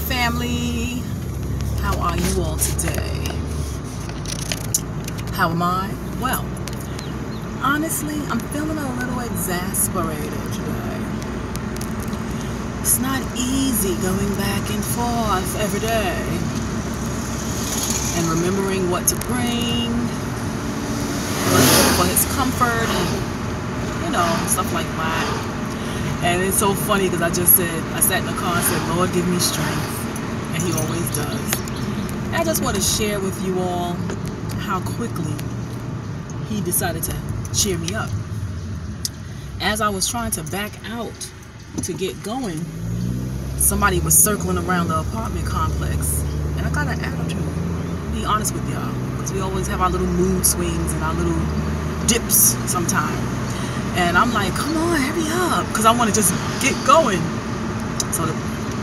family. How are you all today? How am I? Well, honestly, I'm feeling a little exasperated today. It's not easy going back and forth every day and remembering what to bring for his comfort and stuff like that. And it's so funny because I sat in the car and said, Lord, give me strength. And he always does. And I just want to share with you all how quickly he decided to cheer me up. As I was trying to back out to get going, somebody was circling around the apartment complex. And I got an attitude, be honest with y'all. Because we always have our little mood swings and our little dips sometimes. And I'm like, come on, hurry up, because I want to just get going. So the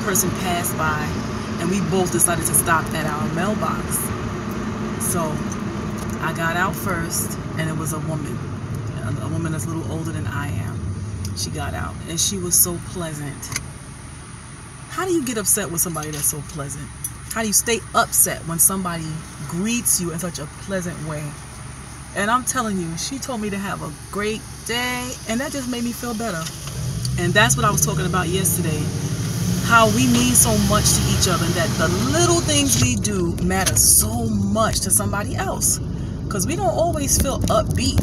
person passed by, and we both decided to stop at our mailbox. So I got out first, and it was a woman that's a little older than I am. She got out, and she was so pleasant. How do you get upset with somebody that's so pleasant? How do you stay upset when somebody greets you in such a pleasant way? And I'm telling you, she told me to have a great day, and that just made me feel better. And that's what I was talking about yesterday, how we mean so much to each other, and that the little things we do matter so much to somebody else. Because we don't always feel upbeat.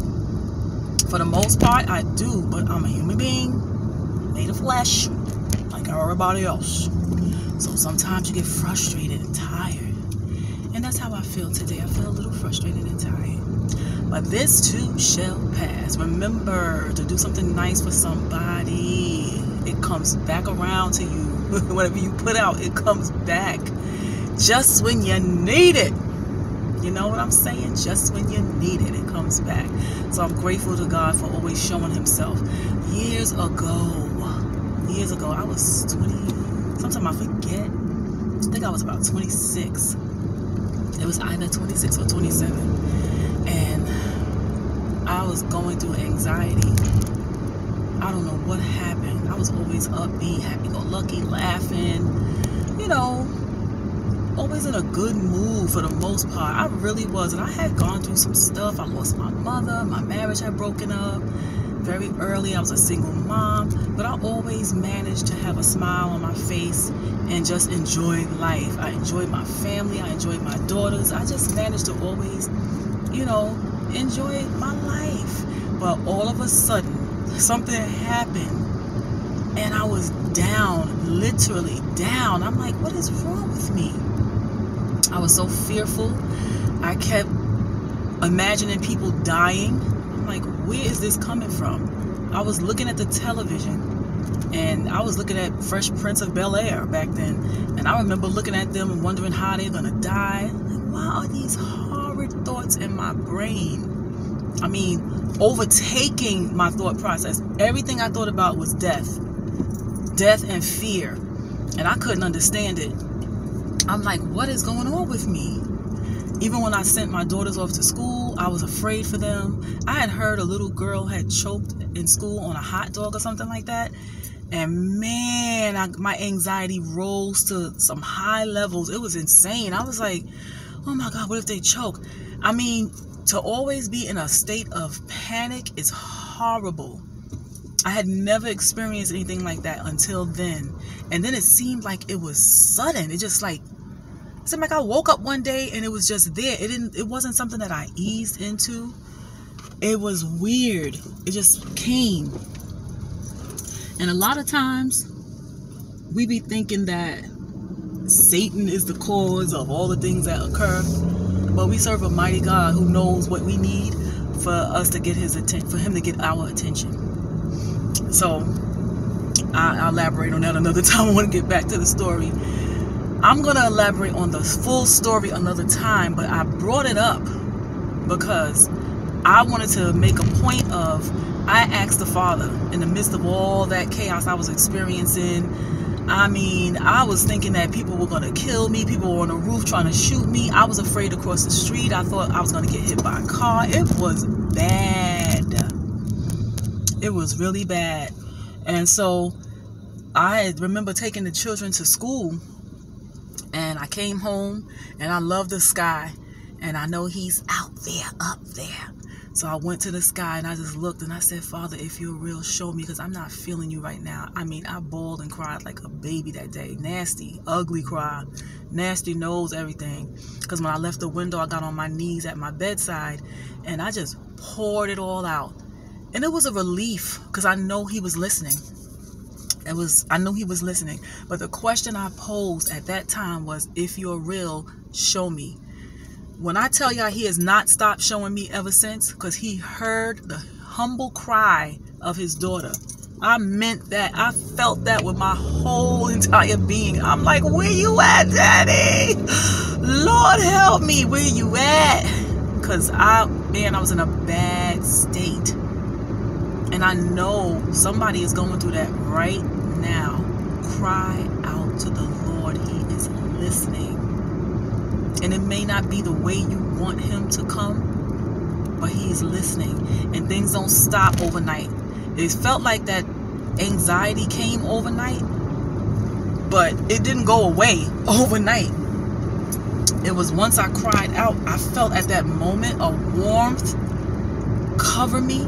For the most part, I do, but I'm a human being, made of flesh, like everybody else. So sometimes you get frustrated and tired. And that's how I feel today. I feel a little frustrated and tired. But this too shall pass. Remember to do something nice for somebody. It comes back around to you. Whatever you put out, it comes back. Just when you need it. You know what I'm saying? Just when you need it, it comes back. So I'm grateful to God for always showing himself. Years ago, I was 20. Sometimes I forget. I think I was about 26. It was either 26 or 27. And I was going through anxiety. I don't know what happened. I was always upbeat, happy-go-lucky, laughing, always in a good mood for the most part. I really was. And I had gone through some stuff. I lost my mother. My marriage had broken up very early. I was a single mom. But I always managed to have a smile on my face and just enjoy life. I enjoyed my family. I enjoyed my daughters. I just managed to always enjoy my life. But all of a sudden, something happened and I was down, literally down. I'm like, what is wrong with me? I was so fearful. I kept imagining people dying. I'm like, where is this coming from? I was looking at the television and I was looking at Fresh Prince of Bel-Air back then. And I remember looking at them and wondering how they're going to die. Like, why are these horrid thoughts in my brain? I mean, overtaking my thought process. Everything I thought about was death and fear. And I couldn't understand it. I'm like, what is going on with me? Even when I sent my daughters off to school, I was afraid for them. I had heard a little girl had choked in school on a hot dog or something like that. And man, my anxiety rose to some high levels. It was insane. I was like, oh my God, what if they choke? I mean, to always be in a state of panic is horrible. I had never experienced anything like that until then. And then it seemed like it was sudden. It seemed like I woke up one day and it was just there. It wasn't something that I eased into. It was weird. It just came. And a lot of times we be thinking that Satan is the cause of all the things that occur. But we serve a mighty God who knows what we need for us to get his attention, for him to get our attention. So I'll elaborate on that another time. I want to get back to the story. I'm going to elaborate on the full story another time, but I brought it up because I wanted to make a point of, I asked the Father in the midst of all that chaos I was experiencing. I mean, I was thinking that people were going to kill me. People were on the roof trying to shoot me. I was afraid to cross the street. I thought I was going to get hit by a car. It was bad. It was really bad. And so I remember taking the children to school And I came home and I love the sky. And I know he's out there, up there. So I went to the sky and I just looked and I said, Father, if you're real, show me, because I'm not feeling you right now. I mean, I bawled and cried like a baby that day. Nasty, ugly cry. Nasty nose, everything. Because when I left the window, I got on my knees at my bedside and I just poured it all out. And it was a relief because I know he was listening. I knew he was listening. But the question I posed at that time was, if you're real, show me. When I tell y'all, he has not stopped showing me ever since, because he heard the humble cry of his daughter. I meant that. I felt that with my whole entire being. I'm like, where you at, Daddy? Lord help me, where you at? Because I was in a bad state. And I know somebody is going through that right now. Cry out to the Lord. He is listening. And it may not be the way you want him to come, but he's listening. And things don't stop overnight. It felt like that anxiety came overnight, but it didn't go away overnight. It was once I cried out, I felt at that moment a warmth cover me,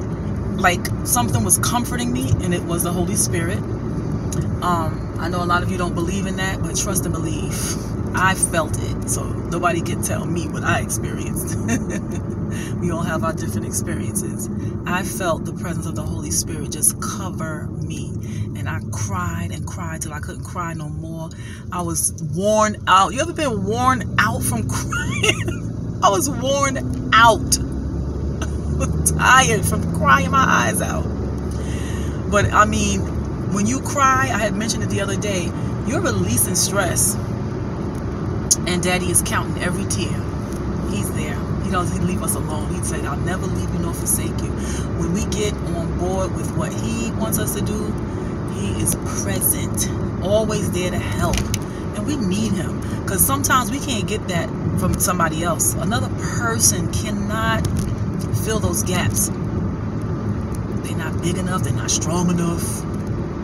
like something was comforting me, and it was the Holy Spirit. I know a lot of you don't believe in that, but trust and believe. I felt it, so nobody can tell me what I experienced. We all have our different experiences. I felt the presence of the Holy Spirit just cover me, and I cried and cried till I couldn't cry no more. I was worn out. You ever been worn out from crying? I was worn out. I was tired from crying my eyes out. But I mean, when you cry, I had mentioned it the other day, you're releasing stress. And Daddy is counting every tear. He's there. He doesn't leave us alone. He said, I'll never leave you nor forsake you. When we get on board with what he wants us to do, he is present, always there to help. And we need him, because sometimes we can't get that from somebody else. Another person cannot fill those gaps. They're not big enough. They're not strong enough.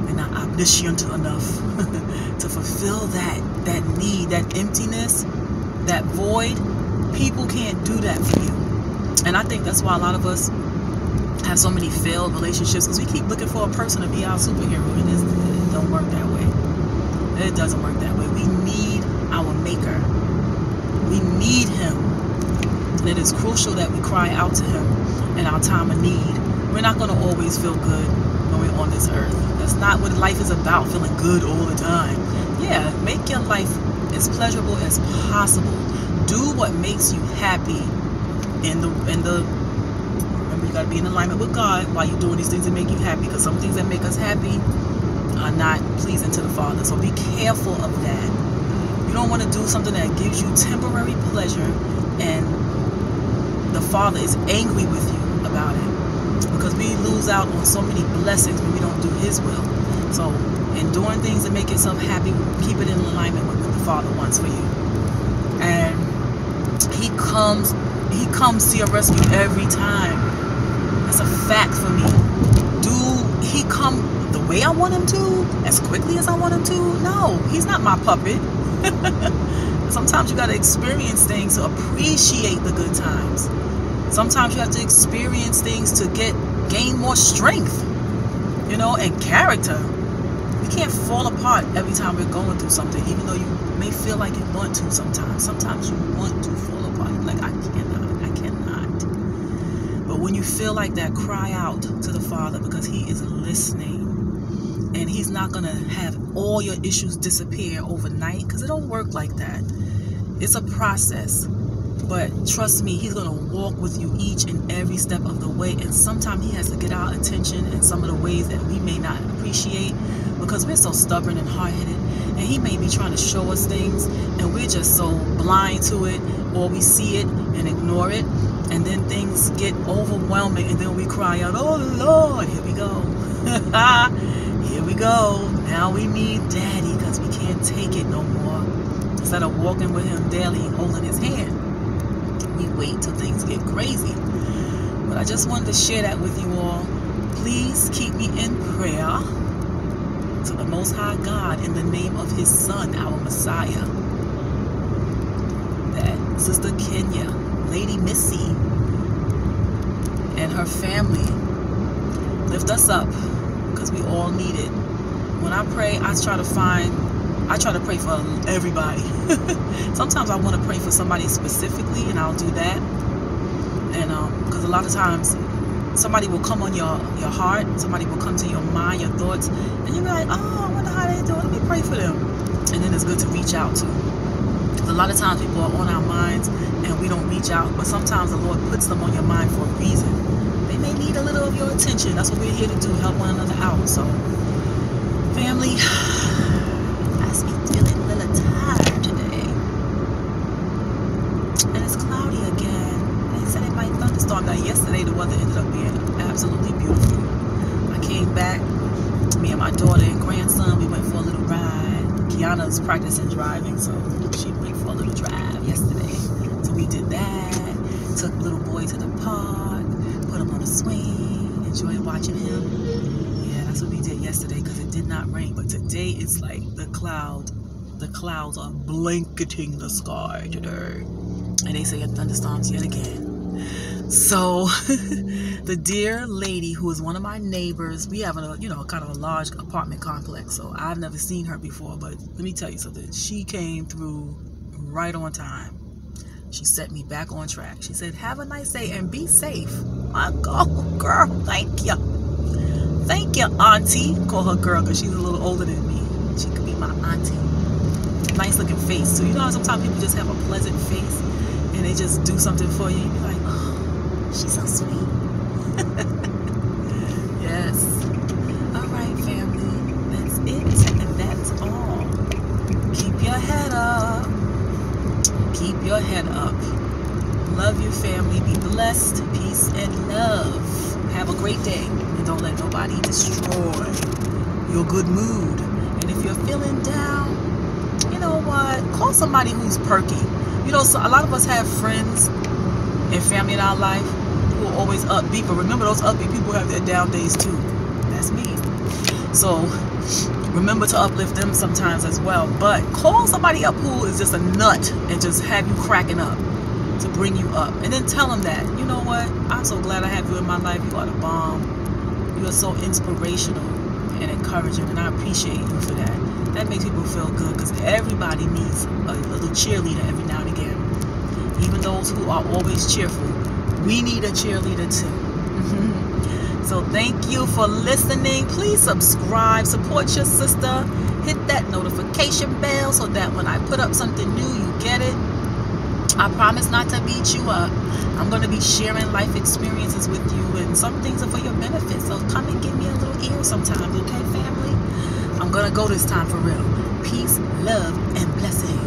They're not omniscient enough to fulfill that need, that emptiness, that void. People can't do that for you. And I think that's why a lot of us have so many failed relationships, because we keep looking for a person to be our superhero, and it don't work that way. It doesn't work that way. We need our maker. We need him. And it is crucial that we cry out to him in our time of need. We're not going to always feel good when we're on this earth. That's not what life is about, feeling good all the time. Yeah, make your life as pleasurable as possible. Do what makes you happy remember, you got to be in alignment with God while you're doing these things that make you happy, because some things that make us happy are not pleasing to the Father. So be careful of that. You don't want to do something that gives you temporary pleasure and the Father is angry with you about it, because we lose out on so many blessings when we don't do his will. So in doing things that make yourself happy, keep it in alignment with what the Father wants for you. And he comes to your rescue every time. It's a fact for me. Do he come the way I want him to, as quickly as I want him to? No, he's not my puppet. Sometimes you got to experience things to appreciate the good times. Sometimes you have to experience things to gain more strength, and character. We can't fall apart every time we're going through something, even though you may feel like you want to sometimes. Sometimes you want to fall apart. You're like, I cannot. But when you feel like that, cry out to the Father, because he is listening. And he's not going to have all your issues disappear overnight, because it don't work like that. It's a process. But trust me, he's going to walk with you each and every step of the way. And sometimes he has to get our attention in some of the ways that we may not appreciate, because we're so stubborn and hard-headed. And he may be trying to show us things, and we're just so blind to it, or we see it and ignore it. And then things get overwhelming, and then we cry out, oh Lord, here we go. Here we go. Now we need Daddy, because we can't take it no more. Instead of walking with him daily, holding his hand, we wait till things get crazy. But I just wanted to share that with you all. Please keep me in prayer to the Most High God, in the name of his Son, our Messiah. Sister Kenya, Lady Missy, and her family. Lift us up, because we all need it. When I pray, I try to pray for everybody. Sometimes I want to pray for somebody specifically, and I'll do that. And because a lot of times somebody will come on your heart, somebody will come to your mind, your thoughts, and you'll be like, oh, I wonder how they do it. Let me pray for them. And then it's good to reach out to. Because a lot of times people are on our minds and we don't reach out, but sometimes the Lord puts them on your mind for a reason. They may need a little of your attention. That's what we're here to do, help one another out. So, family, I be feeling a little tired today. And it's cloudy again. They said it might thunderstorm. Now, yesterday the weather ended up being absolutely beautiful. I came back, me and my daughter and grandson, we went for a little ride. Kiana's practicing driving, so she went for a little drive yesterday. So we did that, took little boy to the park, put him on a swing, enjoyed watching him. Yeah, that's what we did yesterday, because it did not rain. But today it's like the clouds are blanketing the sky today. And they say a thunderstorms yet again. So the dear lady who is one of my neighbors, we have a kind of a large apartment complex, so I've never seen her before, but let me tell you something. She came through right on time. She set me back on track. She said, have a nice day and be safe. My God, girl, thank you. Thank you, auntie. Call her girl because she's a little older than me. She could be my auntie. Nice looking face too. You know how sometimes people just have a pleasant face and they just do something for you. You be like, oh, she's so sweet. Yes. All right, family. That's it. And that's all. Keep your head up. Keep your head up. Love your family. Be blessed. Peace and love. Have a great day. And don't let nobody destroy your good mood. And if you're feeling down, you know what? Call somebody who's perky. You know, so a lot of us have friends and family in our life who are always upbeat, but remember, those upbeat people have their down days too. That's me. So remember to uplift them sometimes as well. But call somebody up who is just a nut and just have you cracking up to bring you up. And then tell them that, you know what? I'm so glad I have you in my life. You are the bomb. You are so inspirational and encouraging, and I appreciate you for that. That makes people feel good, because everybody needs a little cheerleader every now and again. Even those who are always cheerful, we need a cheerleader too. So thank you for listening. Please subscribe, support your sister, hit that notification bell so that when I put up something new, you get it. I promise not to beat you up. I'm going to be sharing life experiences with you, and some things are for your benefit. So come and give me a little ear sometimes, okay, family? I'm going to go this time for real. Peace, love, and blessings.